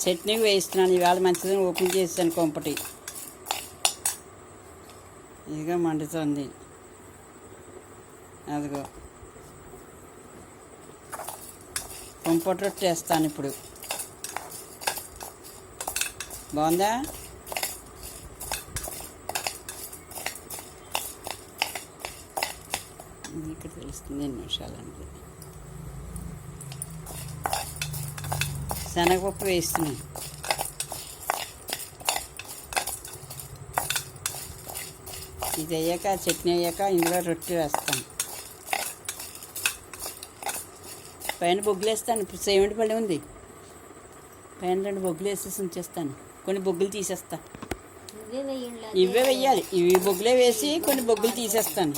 చట్నీ వేయిస్తున్నాను. ఇవాళ మంచిదని ఓపెన్ చేసాను కొంపటి. ఇదిగో మండుతుంది. అదిగో కొంపటి రొట్టె వేస్తాను ఇప్పుడు. బాగుందా? ఇక్కడ తెలుస్తుంది 2 నిమిషాలండి. శనగపప్పు వేస్తున్నాను. ఇది అయ్యాక చట్నీ అయ్యాక ఇందులో రొట్టె వేస్తాను. పైన బొగ్గులు వేస్తాను. ఇప్పుడు సేమిటి పళ్ళి ఉంది, పైన 2 బొగ్గులు వేసేసి ఉంచేస్తాను. కొన్ని బొగ్గులు తీసేస్తా. ఇవే వెయ్యాలి. ఇవి బొగ్గులే వేసి కొన్ని బొగ్గులు తీసేస్తాను.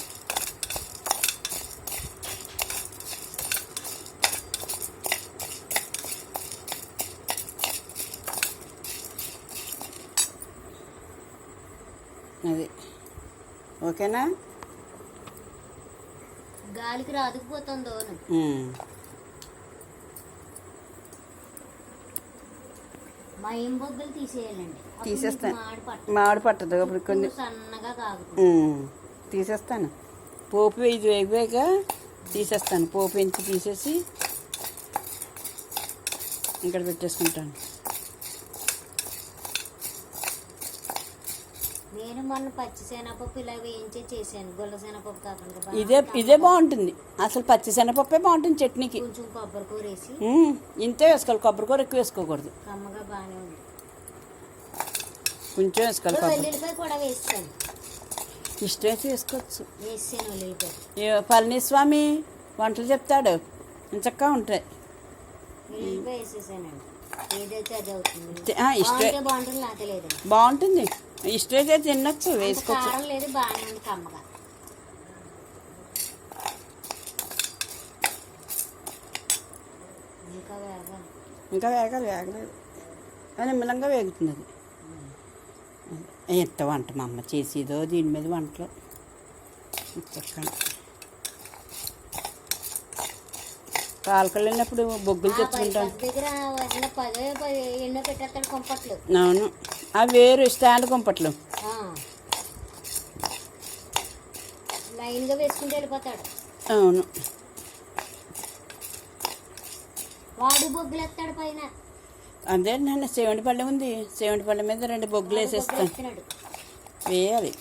అది ఓకేనా? గాలికి రాదుకుపోతుందో మా ఏం బొగ్గలు తీసేయాలండి. తీసేస్తాను. మామిడి పట్టదు అప్పుడు కొన్ని సన్నగా కాదు. తీసేస్తాను. పోపు ఇది వేగవేగ తీసేస్తాను. పోపు ఎంచి తీసేసి ఇక్కడ పెట్టేసుకుంటాను. నేను మొన్న పచ్చి శనగపప్పు ఇలా వేయించే చేశాను. గొల్ల శనగపప్పు కాకుండా ఇదే బాగుంటుంది. అసలు పచ్చి శనగపప్పే బాగుంటుంది చట్నీకి. కొంచెం కొబ్బరి కూర వేసి ఇంతే వేసుకోవాలి. కొబ్బరి కూర ఎక్కువ వేసుకోకూడదు. కమ్మగా బాగానే ఉంది. కొంచెం వేసుకోవాలి. వెల్లుల్లిపాయ కూడా వేస్తాను. ఇష్టం వేసి వేసుకోవచ్చు. వేసాను వెల్లుల్లిపాయ. పళనిస్వామి వంటలు చెప్తాడు, చక్కగా ఉంటాయి. వెల్లుల్లిపాయ వేసేసానండి. ఏదైతే అది అవుతుంది. ఇష్టం బాగుంటుంది, లేకపోతే లేదండి. బాగుంటుంది. ఇష్టమైతే తినచ్చు, వేసుకోవచ్చు. కారం లేదు, బాగానే ఉంది కమ్మగా. ఇంకా వేగలేదు కానీ నిమ్మలంగా వేగుతుంది. అది ఎంత వంట మా అమ్మ చేసేదో దీని మీద వంటలు చక్కగా. పాలకలు వెళ్ళినప్పుడు బొగ్గులు తెచ్చుకుంటాను. అవును, అవి వేరు స్టాండ్ కుంపట్లు. లైన్గా వేసుకుంటూ వెళ్ళిపోతాడు. అవును, వాడు బొగ్గులు ఎత్తాడు పైన. అదే నన్ను సేవంటి పళ్ళె ఉంది. సేవంటి పళ్ళె మీద 2 బొగ్గులు వేసేస్తాను. వేయాలి.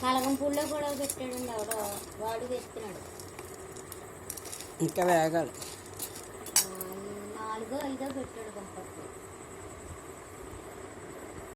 కలగంపూడిలో కూడా పెట్టాడు ఎవడో, వాడు వేస్తున్నాడు. ఇంకా వేగాలి. 4 5 పెట్టాడు కంపట్టు.